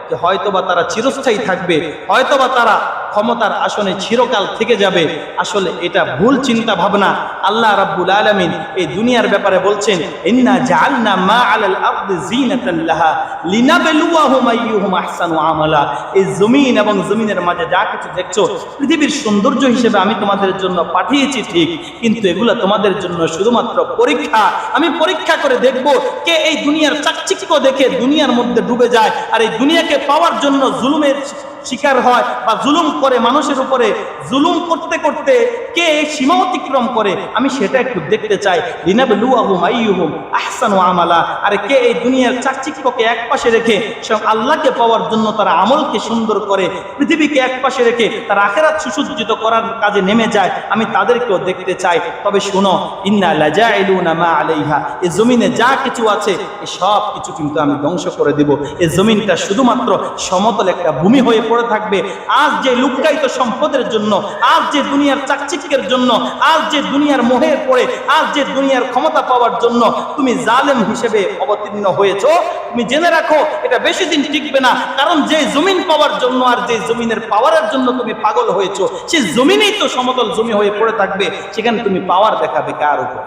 যে হয়তোবা তারা চিরস্থায়ী থাকবে, হয়তোবা তারা ক্ষমতার আসনে চিরকাল থেকে যাবে, আসলে এটা ভুল চিন্তা ভাবনা। আল্লাহ রাব্বুল আলামিন এই দুনিয়ার ব্যাপারে বলছেন, ইন্না জাআলনা মা আলাল আরদি জিনাতান লাহা লিনাবলুয়াহুম আইয়ুহুম আহসানু আমালা। এই জমিন এবং জমিনের মাঝে যা কিছু দেখছো, পৃথিবীর সৌন্দর্য হিসেবে আমি তোমাদের জন্য পাঠিয়েছি ঠিক, কিন্তু এগুলো তোমাদের জন্য শুধুমাত্র পরীক্ষা। আমি পরীক্ষা করে দেখব কে এই দুনিয়ার চাকচিক্য দেখে দুনিয়ার মধ্যে ডুবে যায়, আর এই দুনিয়াকে পাওয়ার জন্য জুলুমের শিকার হয় বা জুলুম করে, মানুষের উপরে জুলুম করতে করতে কে সীমা অতিক্রম করে, আমি সেটা একটু দেখতে চাই। লিনাবলুয়াহুম আইয়ুহুম আহসানু আমালা। আর কে এই দুনিয়ার চাকচিক্যকে একপাশে রেখে সব আল্লাহকে পাওয়ার জন্য তারা আমলকে সুন্দর করে, পৃথিবীকে একপাশে রেখে তারা আখিরাত সুসজ্জিত করার কাজে নেমে যায়, আমি তাদেরকেও দেখতে চাই। তবে শোনো, ইন্না লাজাইলুনা মা আলাইহা, এই জমিনে যা কিছু আছে এই সব কিছু কিন্তু আমি ধ্বংস করে দিব। এই জমিনটা শুধুমাত্র সমতল একটা ভূমি হয়ে পড়ে থাকবে। আজ যে লুক্কায়িত সম্পদের জন্য, আজ যে দুনিয়ার চাকচিক্যের জন্য, আজ যে দুনিয়ার মোহের পড়ে, আজ যে দুনিয়ার ক্ষমতা পাওয়ার জন্য তুমি জালেম হিসেবে অবতীর্ণ হয়েছো, তুমি জেনে রাখো এটা বেশি দিন টিকবে না। কারণ যে জমিন পাওয়ার জন্য আর যে জমিনের পাওয়ারের জন্য তুমি পাগল হয়েছো, সে জমিনেই তো সমতল জমি হয়ে পড়ে থাকবে। সেখানে তুমি পাওয়ার দেখাবে কার উপর?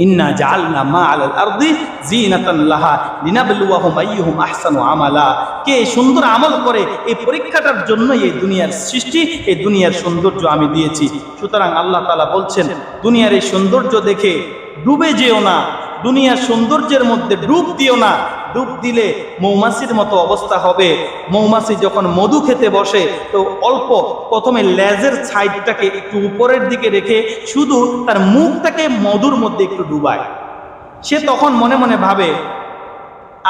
ইন্না জাআলনা মা আলাল আরদি যিনাতান লাহা লিনাবলুয়াহুম আইয়ুহুম আহসানু আমালা। কে সুন্দর আমল করে, এই পরীক্ষাটার জন্য এই দুনিয়ার সৃষ্টি, এই দুনিয়ার সৌন্দর্য আমি দিয়েছি। সুতরাং আল্লাহ তাআলা বলছেন, দুনিয়ার এই সৌন্দর্য দেখে ডুবে যেও না, দুনিয়ার সৌন্দর্যের মধ্যে ডুব দিও না। ডুব দিলে মৌমাছির মতো অবস্থা হবে। মৌমাছি যখন মধু খেতে বসে, তো অল্প প্রথমে লেজের সাইডটাকে একটু উপরের দিকে রেখে শুধু তার মুখটাকে মধুর মধ্যে একটু ডুবায়। সে তখন মনে মনে ভাবে,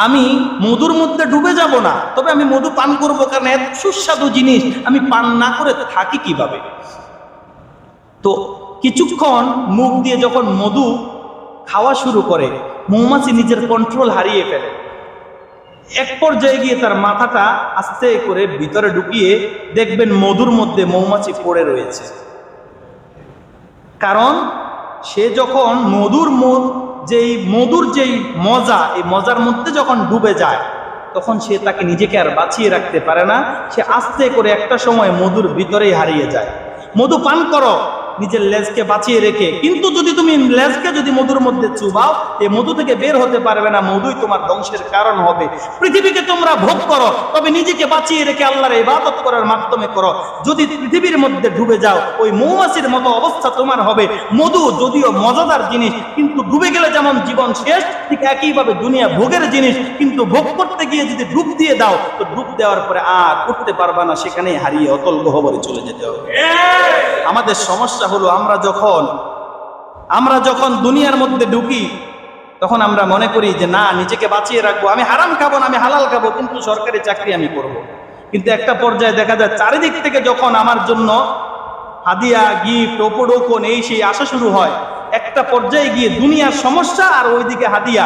আমি মধুর মধ্যে ডুবে যাব না, তবে আমি মধু পান করবো, কারণ এত সুস্বাদু জিনিস আমি পান না করে থাকি কিভাবে। তো কিছুক্ষণ মুখ দিয়ে যখন মধু খাওয়া শুরু করে, মৌমাছি নিজের কন্ট্রোল হারিয়ে ফেলে। এক পর্যায়ে গিয়ে তার মাথাটা আস্তে করে ভিতরে ঢুকিয়ে দেখবেন মধুর মধ্যে মৌমাছি পড়ে রয়েছে। কারণ সে যখন মধুর যেই মজা, এই মজার মধ্যে যখন ডুবে যায়, তখন সে তাকে নিজেকে আর বাঁচিয়ে রাখতে পারে না। সে আস্তে করে একটা সময় মধুর ভিতরেই হারিয়ে যায়। মধু পান করো নিজের লেজকে বাঁচিয়ে রেখে, কিন্তু যদি তুমি লেজকে যদি মধুর মধ্যে চুবাও, এই মধু থেকে বের হতে পারবে না, মধুই তোমার ধ্বংসের কারণ হবে। পৃথিবীকে তোমরা ভোগ করো, তবে নিজেকে বাঁচিয়ে রেখে আল্লাহর ইবাদত করার মাধ্যমে করো। যদি পৃথিবীর মধ্যে ডুবে যাও, ওই মৌমাছির মতো অবস্থা তোমার হবে। মধু যদিও মজাদার জিনিস, কিন্তু ডুবে গেলে যেমন জীবন শেষ, ঠিক একইভাবে দুনিয়া ভোগের জিনিস, কিন্তু ভোগ করতে গিয়ে যদি ডুব দিয়ে দাও, তো ডুব দেওয়ার পরে আর উঠতে পারবা না, সেখানেই হারিয়ে অতল গহ্বরে চলে যেতে হবে। আমাদের সমস্যা হলো, আমরা যখন দুনিয়ার মধ্যে ঢুকি, তখন আমরা মনে করি যে না, নিজেকে বাঁচিয়ে রাখবো, আমি হারাম খাবো না, আমি হালাল খাবো, কিন্তু সরকারি চাকরি আমি করব। কিন্তু একটা পর্যায়ে দেখা যায় চারিদিক থেকে যখন আমার জন্য হাদিয়া, গিফট, উপঢৌকন, এই সেই আসা শুরু হয়, একটা পর্যায়ে গিয়ে দুনিয়ার সমস্যা আর ওইদিকে হাদিয়া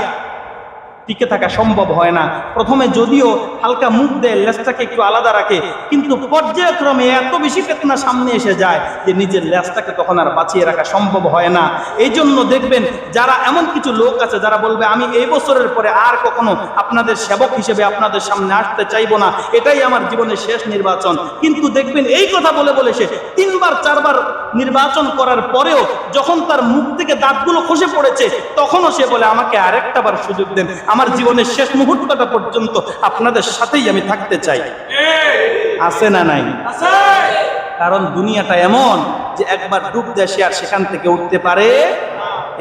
টিকে থাকা সম্ভব হয় না। প্রথমে যদিও হালকা মুখ দেয়, লেজটাকে একটু আলাদা রাখে, কিন্তু পর্যায়ক্রমে এত বেশি ফিতনা সামনে এসে যায় যে নিজের লেজটাকে তখন আর বাঁচিয়ে রাখা সম্ভব হয় না। এই জন্য দেখবেন যারা এমন কিছু লোক আছে যারা বলবে, আমি এই বছরের পরে আর কখনো আপনাদের সেবক হিসেবে আপনাদের সামনে আসতে চাইবো না, এটাই আমার জীবনের শেষ নির্বাচন। কিন্তু দেখবেন এই কথা বলে বলে সে 3বার 4বার নির্বাচন করার পরেও যখন তার মুখ থেকে দাঁতগুলো খসে পড়েছে, তখনও সে বলে, আমাকে আরেকটা বার সুযোগ দেন, আমার জীবনের শেষ মুহূর্তটা পর্যন্ত আপনাদের সাথেই আমি থাকতে চাই। আছে না নাই? কারণ দুনিয়াটা এমন যে একবার ডুব দেয় সে আর সেখান থেকে উঠতে পারে।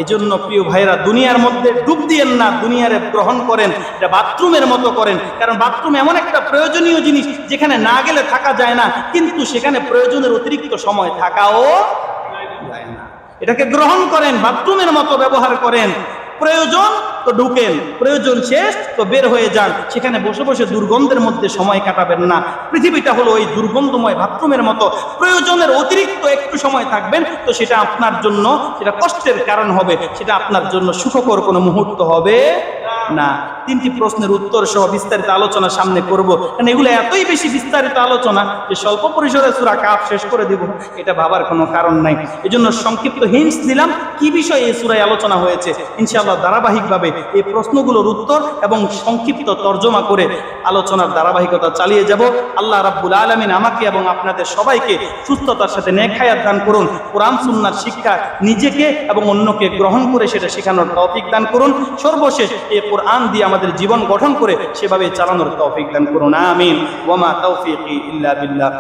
এই জন্য প্রিয় ভাইরা, দুনিয়ার মধ্যে ডুব দিয়েন না, দুনিয়ারে গ্রহণ করেন, এটা বাথরুমের মতো করেন। কারণ বাথরুম এমন একটা প্রয়োজনীয় জিনিস যেখানে না গেলে থাকা যায় না, কিন্তু সেখানে প্রয়োজনের অতিরিক্ত সময় থাকাও যায় না। এটাকে গ্রহণ করেন, বাথরুমের মতো ব্যবহার করেন। প্রয়োজন তো ঢুকেন, প্রয়োজন শেষ তো বের হয়ে যান। সেখানে বসে বসে দুর্গন্ধের মধ্যে সময় কাটাবেন না। পৃথিবীটা হলো ওই দুর্গন্ধময় বাথরুমের মতো, প্রয়োজনের অতিরিক্ত একটু সময় থাকবেন, তো সেটা আপনার জন্য সেটা কষ্টের কারণ হবে, সেটা আপনার জন্য সুখকর কোনো মুহূর্ত হবে না। 3টি প্রশ্নের উত্তর সহ বিস্তারিত আলোচনা সামনে করব, কারণ এগুলো এতই বেশি বিস্তারিত আলোচনা যে স্বল্প পরিসরে সূরা কাফ শেষ করে দিব, এটা ভাবার কোনো কারণ নাই। এজন্য সংক্ষিপ্ত হিন্টস দিলাম কি বিষয়ে এই সূরায় আলোচনা হয়েছে। ইনশাআল্লাহ ধারাবাহিকভাবে এই প্রশ্নগুলোর উত্তর এবং সংক্ষিপ্ত তর্জমা করে আলোচনার ধারাবাহিকতা চালিয়ে যাব। আল্লাহ রাব্বুল আলামিন আমাকে এবং আপনাদের সবাইকে সুস্থতার সাথে নেক হায়াত দান করুন। কোরআন সুন্নাহর শিক্ষা নিজেকে এবং অন্যকে গ্রহণ করে সেটা শেখানোর তৌফিক দান করুন। সর্বশেষ এই কোরআন দিয়ে আমাদের জীবন গঠন করে সেভাবে চালানোর তৌফিক দান করুন। আমিন। ওয়া মা তাওফীকি ইল্লা বিল্লাহ।